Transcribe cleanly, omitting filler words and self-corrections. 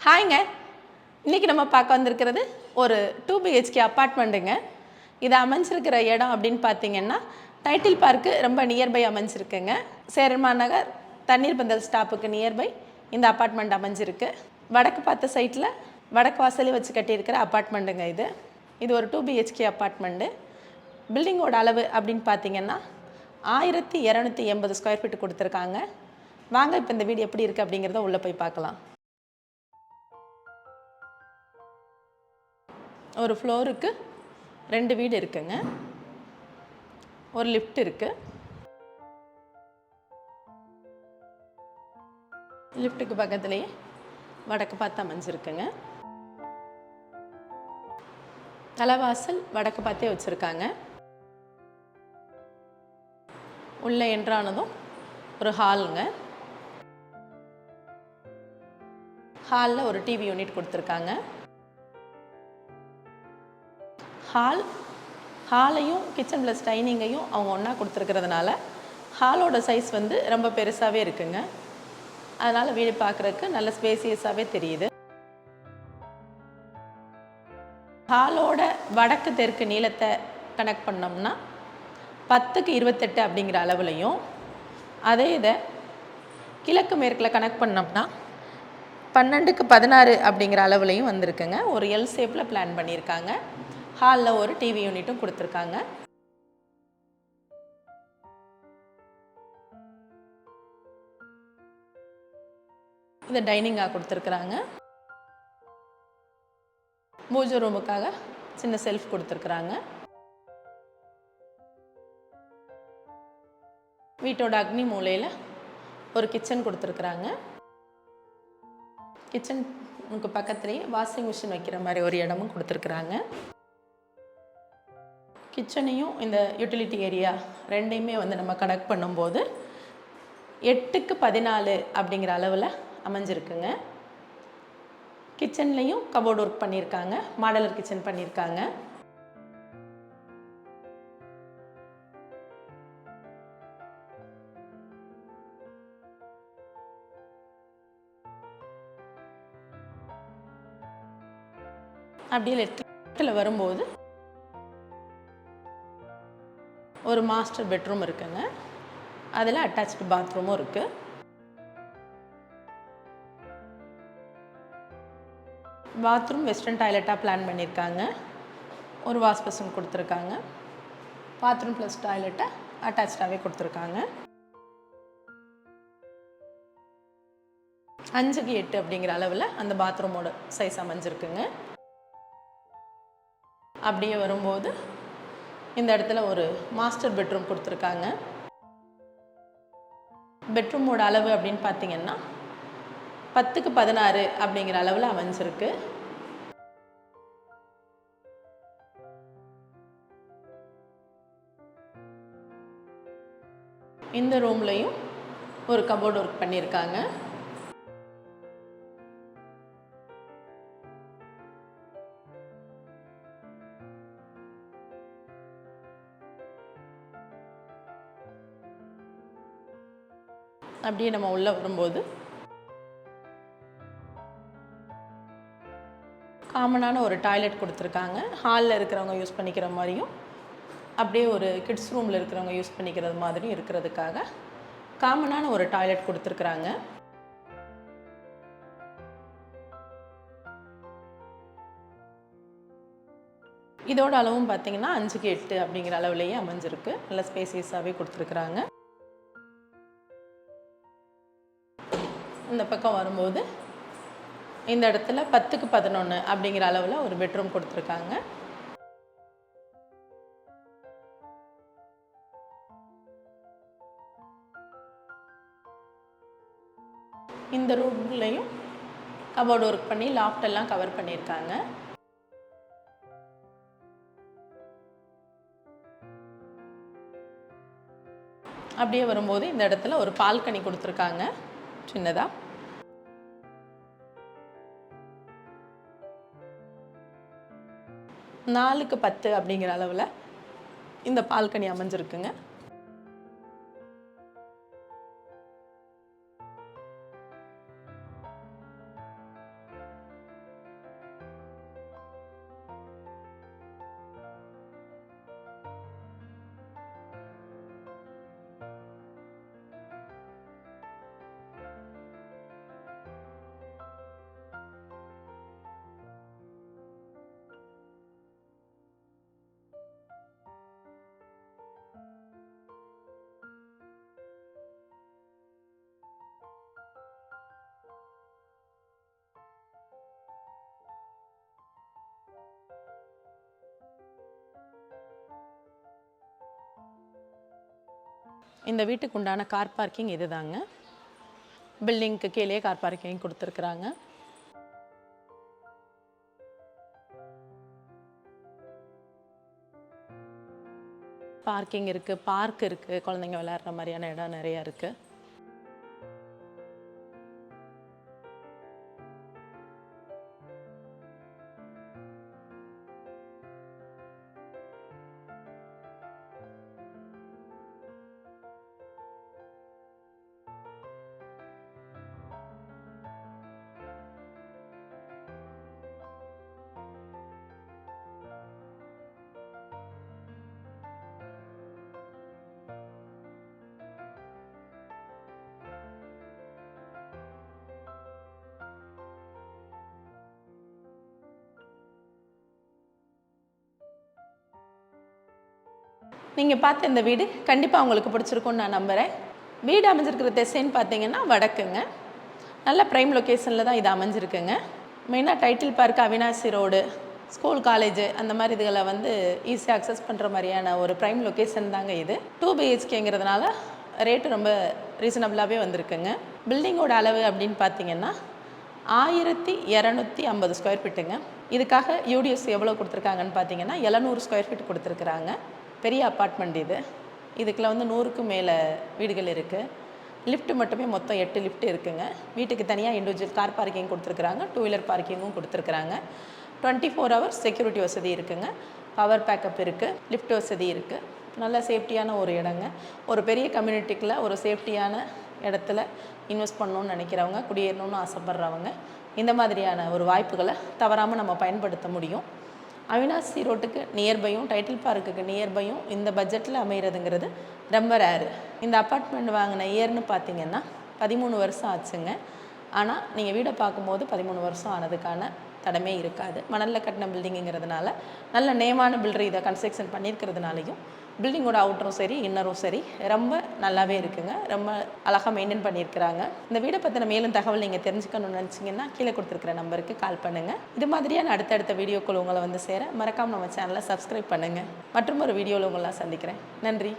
ஹாய்ங்க. இன்றைக்கி நம்ம பார்க்க வந்திருக்கிறது ஒரு 2 BHK அப்பார்ட்மெண்ட்டுங்க. இது அமைஞ்சிருக்கிற இடம் அப்படின்னு பார்த்தீங்கன்னா டைட்டில் பார்க்கு ரொம்ப நியர்பை அமைஞ்சிருக்குங்க. சேரன்மான் நகர் தண்ணீர் பந்தல் ஸ்டாப்புக்கு நியர்பை இந்த அப்பார்ட்மெண்ட் அமைஞ்சிருக்கு. வடக்கு பார்த்த சைட்டில் வடக்கு வாசலே வச்சு கட்டியிருக்கிற அப்பார்ட்மெண்ட்டுங்க இது. இது ஒரு 2 BHK அப்பார்ட்மெண்ட்டு. பில்டிங்கோட அளவு அப்படின்னு பார்த்தீங்கன்னா 1280 ஸ்கொயர் ஃபீட் கொடுத்துருக்காங்க. வாங்க இப்போ இந்த வீடு எப்படி இருக்குது அப்படிங்கிறத உள்ளே போய் பார்க்கலாம். ஒரு ஃப்ளோருக்கு 2 வீடு இருக்குங்க. ஒரு லிஃப்ட் இருக்குது. லிஃப்ட்டுக்கு பக்கத்துலேயே வடக்கு பார்த்து அமைஞ்சிருக்குங்க. தலைவாசல் வடக்கு பார்த்தே வச்சுருக்காங்க. உள்ளே என்ட்ரானதும் ஒரு ஹாலுங்க. ஹாலில் ஒரு டிவி யூனிட் கொடுத்துருக்காங்க. ஹாலையும் கிச்சன் ப்ளஸ் டைனிங்கையும் அவங்க ஒன்றா கொடுத்துருக்கிறதுனால ஹாலோட சைஸ் வந்து ரொம்ப பெருசாகவே இருக்குங்க. அதனால் வீடு பார்க்குறதுக்கு நல்ல ஸ்பேசியஸாகவே தெரியுது. ஹாலோட வடக்கு தெற்கு நீளத்தை கனெக்ட் பண்ணோம்னா 10க்கு 28 அப்படிங்கிற அளவுலையும், அதே இதை கிழக்கு மேற்கில் கனெக்ட் பண்ணோம்னா 12க்கு 16 அப்படிங்கிற அளவுலையும் வந்திருக்குங்க. ஒரு எல் ஷேப்பில் பிளான் பண்ணியிருக்காங்க. ஹாலில் ஒரு டிவி யூனிட்டும் கொடுத்துருக்காங்க. இதை டைனிங்காக கொடுத்துருக்குறாங்க. பூஜை ரூமுக்காக சின்ன செல்ஃப் கொடுத்துருக்குறாங்க. வீட்டோட அக்னி மூலையில் ஒரு கிச்சன் கொடுத்துருக்குறாங்க. கிச்சனுக்கு பக்கத்துலேயே வாஷிங் மிஷின் வைக்கிற மாதிரி ஒரு இடமும் கொடுத்துருக்குறாங்க. கிச்சனையும் இந்த யூட்டிலிட்டி ஏரியா ரெண்டையுமே வந்து நம்ம கனெக்ட் பண்ணும்போது 8க்கு 14 அப்படிங்கிற அளவில் அமைஞ்சிருக்குங்க. கிச்சன்லேயும் கபோர்ட் ஒர்க் பண்ணியிருக்காங்க. மாடலர் கிச்சன் பண்ணியிருக்காங்க. அப்படியே லெஃப்ட்டில் வரும்போது ஒரு மாஸ்டர் பெட்ரூம் இருக்குங்க. அதில் அட்டாச்டு பாத்ரூமும் இருக்குது. பாத்ரூம் வெஸ்டர்ன் டாய்லெட்டாக பிளான் பண்ணியிருக்காங்க. ஒரு வாஷ் பேசின் கொடுத்துருக்காங்க. பாத்ரூம் ப்ளஸ் டாய்லெட்டை அட்டாச்சாகவே கொடுத்துருக்காங்க. 5க்கு 8 அப்படிங்கிற அளவில் அந்த பாத்ரூமோட சைஸ் அமைஞ்சிருக்குங்க. அப்படியே வரும்போது இந்த இடத்துல ஒரு மாஸ்டர் பெட்ரூம் கொடுத்துருக்காங்க. பெட்ரூமோட அளவு அப்படின்னு பார்த்தீங்கன்னா 10க்கு 16 அப்படிங்கிற அளவில் அமைஞ்சிருக்கு. இந்த ரூம்லையும் ஒரு கபோர்ட் ஒர்க் பண்ணியிருக்காங்க. அப்படியே நம்ம உள்ளே வரும்போது காமனான ஒரு டாய்லெட் கொடுத்துருக்காங்க. ஹாலில் இருக்கிறவங்க யூஸ் பண்ணிக்கிற மாதிரியும், அப்படியே ஒரு கிட்ஸ் ரூமில் இருக்கிறவங்க யூஸ் பண்ணிக்கிறது மாதிரியும் இருக்கிறதுக்காக காமனான ஒரு டாய்லெட் கொடுத்துருக்குறாங்க. இதோட அளவும் பார்த்தீங்கன்னா 5க்கு 8 அப்படிங்கிற அளவுலேயே அமைஞ்சிருக்கு. நல்ல ஸ்பேசியஸாகவே கொடுத்துருக்குறாங்க. இந்த பக்கம் வரும்போது இந்த இடத்துல 10க்கு 11 அப்படிங்கிற அளவில் ஒரு பெட்ரூம் கொடுத்துருக்காங்க. இந்த ரூம்லையும் கபோர்டு ஒர்க் பண்ணி லாஃப்ட் எல்லாம் கவர் பண்ணியிருக்காங்க. அப்படியே வரும்போது இந்த இடத்துல ஒரு பால்கனி கொடுத்துருக்காங்க சின்னதாக. 4க்கு 10 அப்படிங்கிற அளவில் இந்த பால்கனி அமைஞ்சிருக்குங்க. இந்த வீட்டுக்கு உண்டான கார் பார்க்கிங் இது தாங்க. பில்டிங்க்கு கீழே கார் பார்க்கிங் கொடுத்துருக்குறாங்க. பார்க்கிங் இருக்குது, பார்க் இருக்குது, குழந்தைங்க விளையாடுற மாதிரியான இடம் நிறையா இருக்குது. நீங்கள் பார்த்த இந்த வீடு கண்டிப்பாக உங்களுக்கு பிடிச்சிருக்கும்னு நான் நம்புகிறேன். வீடு அமைஞ்சிருக்கிற திசைன்னு பார்த்தீங்கன்னா வடக்குங்க. நல்ல ப்ரைம் லொக்கேஷனில் தான் இது அமைஞ்சிருக்குங்க. மெயினாக title park, Avinashi road, school, college அந்த மாதிரி இதுகளை வந்து ஈஸியாக அக்சஸ் பண்ணுற மாதிரியான ஒரு ப்ரைம் லொக்கேஷன் தாங்க இது. 2 BHKங்கிறதுனால ரேட்டு ரொம்ப ரீசனபிளாகவே வந்திருக்குங்க. பில்டிங்கோட அளவு அப்படின்னு பார்த்தீங்கன்னா 1250 ஸ்கொயர் ஃபீட்டுங்க. இதுக்காக யூடிஎஸ் எவ்வளோ கொடுத்துருக்காங்கன்னு பார்த்தீங்கன்னா 700 ஸ்கொயர் ஃபீட் கொடுத்துருக்குறாங்க. பெரிய அப்பார்ட்மெண்ட் இது. இதுக்குள்ள வந்து 100க்கும் மேலே வீடுகள் இருக்குது. லிஃப்ட் மட்டுமே மொத்தம் 8 லிஃப்ட் இருக்குங்க. வீட்டுக்கு தனியாக இண்டிவிஜுவல் கார் பார்க்கிங் கொடுத்துருக்குறாங்க, 2 வீலர் பார்க்கிங்கும் கொடுத்துருக்குறாங்க. 24 ஹவர்ஸ் செக்யூரிட்டி வசதி இருக்குங்க. பவர் பேக்கப் இருக்குது, லிஃப்ட் வசதி இருக்குது. நல்ல சேஃப்டியான ஒரு இடங்க. ஒரு பெரிய கம்யூனிட்டிக்குள்ள ஒரு சேஃப்டியான இடத்துல இன்வெஸ்ட் பண்ணணும்னு நினைக்கிறவங்க, குடியேறணும்னு ஆசைப்பட்றவங்க இந்த மாதிரியான ஒரு வாய்ப்புகளை தவறாமல் நம்ம பயன்படுத்த முடியும். அவினாசி ரோட்டுக்கு நியர்பையும் டைட்டில் பார்க்குக்கு நியர்பையும் இந்த பட்ஜெட்டில் அமைகிறதுங்கிறது ரொம்ப ரேரு. இந்த அப்பார்ட்மெண்ட் வாங்கின இயர்னு பார்த்தீங்கன்னா 13 வருஷம் ஆச்சுங்க. ஆனால் நீங்கள் வீடை பார்க்கும்போது 13 வருஷம் ஆனதுக்கான தடமே இருக்காது. மணலில் கட்டின பில்டிங்குங்கிறதுனால நல்ல நேமான பில்டர் இதை கன்ஸ்ட்ரக்ஷன் பண்ணியிருக்கிறதுனாலையும் பில்டிங்கோட அவுட்டரும் சரி இன்னரும் சரி ரொம்ப நல்லாவே இருக்குங்க. ரொம்ப அழகாக மெயின்டைன் பண்ணியிருக்கிறாங்க. இந்த வீடை பற்றின மேலும் தகவல் நீங்கள் தெரிஞ்சுக்கணும்னு நினச்சிங்கன்னா கீழே கொடுத்துருக்குற நம்பருக்கு கால் பண்ணுங்கள். இது மாதிரியான அடுத்தடுத்த வீடியோக்கள் உங்களை வந்து சேர மறக்காமல் நம்ம சேனலை சப்ஸ்கிரைப் பண்ணுங்கள். மற்றும் ஒரு வீடியோவில் உங்களை சந்திக்கிறேன். நன்றி.